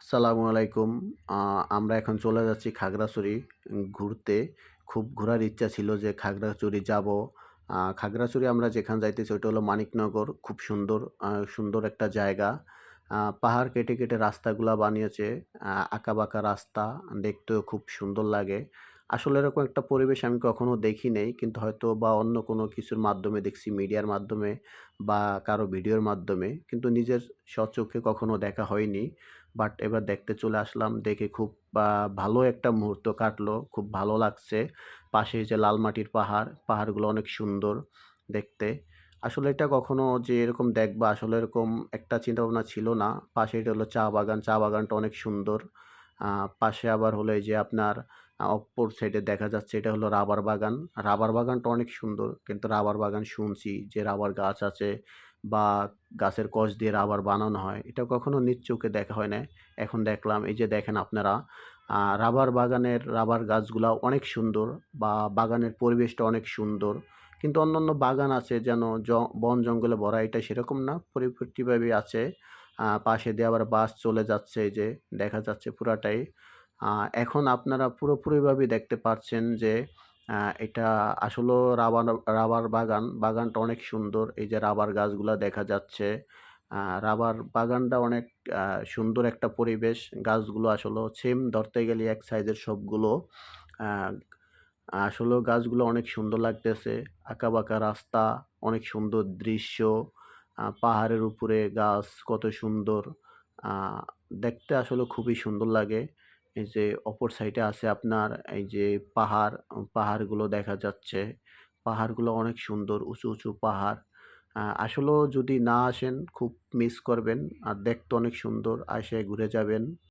আসসালামু আলাইকুম। আ আমরা এখন চলে যাচ্ছি খাগড়াছড়ি ঘুরতে। খুব ঘোরার ইচ্ছা ছিল যে খাগড়াছড়ি যাবো। খাগড়াছড়ি আমরা যেখানে যাইতেছি ওইটা হলো মানিকনগর। খুব সুন্দর একটা জায়গা। পাহাড় কেটে, কেটে রাস্তাগুলা বানিয়েছে। আঁকাবাঁকা রাস্তা, দেখতেও খুব সুন্দর লাগে। আসলে এরকম একটা পরিবেশ আমি কখনো দেখি নাই। কিন্তু হয়তো বা অন্য কোনো কিছুর মাধ্যমে দেখছি, মিডিয়ার মাধ্যমে বা কারো ভিডিওর মাধ্যমে। কিন্তু নিজের স্বচক্ষে কখনো দেখা হয়নি। বাট এবার দেখতে চলে আসলাম। দেখে খুব ভালো একটা মুহূর্ত কাটলো। খুব ভালো লাগছে। পাশে যে লাল মাটির পাহাড়, পাহাড়গুলো অনেক সুন্দর দেখতে। আসলে এটা কখনো যে এরকম দেখবা আসলে এরকম একটা চিন্তাভাবনা ছিল না। পাশে এটা হলো চা বাগান। চা বাগানটা অনেক সুন্দর। আ পাশে আবার হলো এই যে আপনার অপর সাইডে দেখা যাচ্ছে এটা হলো রাবার বাগান। রাবার বাগানটা অনেক সুন্দর। কিন্তু রাবার বাগান শুনছি যে রাবার গাছ আছে বা গাছের কষ দিয়ে রাবার বানানো হয়। এটা কখনো নিজ চোখে দেখা হয় নাই। এখন দেখলাম এই যে দেখেন আপনারা রাবার বাগানের রাবার গাছগুলা অনেক সুন্দর বা বাগানের পরিবেশটা অনেক সুন্দর। কিন্তু অন্যান্য বাগান আছে যেন বন জঙ্গলে ভরা এটা সেরকম না। পরিপূর্তিভাবে আছে। পাশে দিয়ে আবার বাস চলে যাচ্ছে এই যে দেখা যাচ্ছে পুরাটাই। আ এখন আপনারা পুরোপুরিভাবে দেখতে পাচ্ছেন যে এটা আসলেও রাবার বাগান। বাগানটা অনেক সুন্দর। এই যে রাবার গাছগুলা দেখা যাচ্ছে। রাবার বাগানটা অনেক আ সুন্দর একটা পরিবেশ। গাছগুলো আসলেও সেম ধরতে গেলে এক সাইজের সবগুলো। আ আসলেও গাছগুলো অনেক সুন্দর লাগতেছে। আঁকাবাঁকা রাস্তা, অনেক সুন্দর দৃশ্য। পাহাড়ের উপরে গাছ কত সুন্দর। আ দেখতে আসলে খুবই সুন্দর লাগে। এই যে অপর সাইডে আছে আপনার এই যে পাহাড়, পাহাড়গুলো দেখা যাচ্ছে। পাহাড়গুলো অনেক সুন্দর উঁচু, উঁচু পাহাড়। আসলেও যদি না আসেন খুব মিস করবেন। আর দেখতে অনেক সুন্দর। আইসা ঘুরে যাবেন।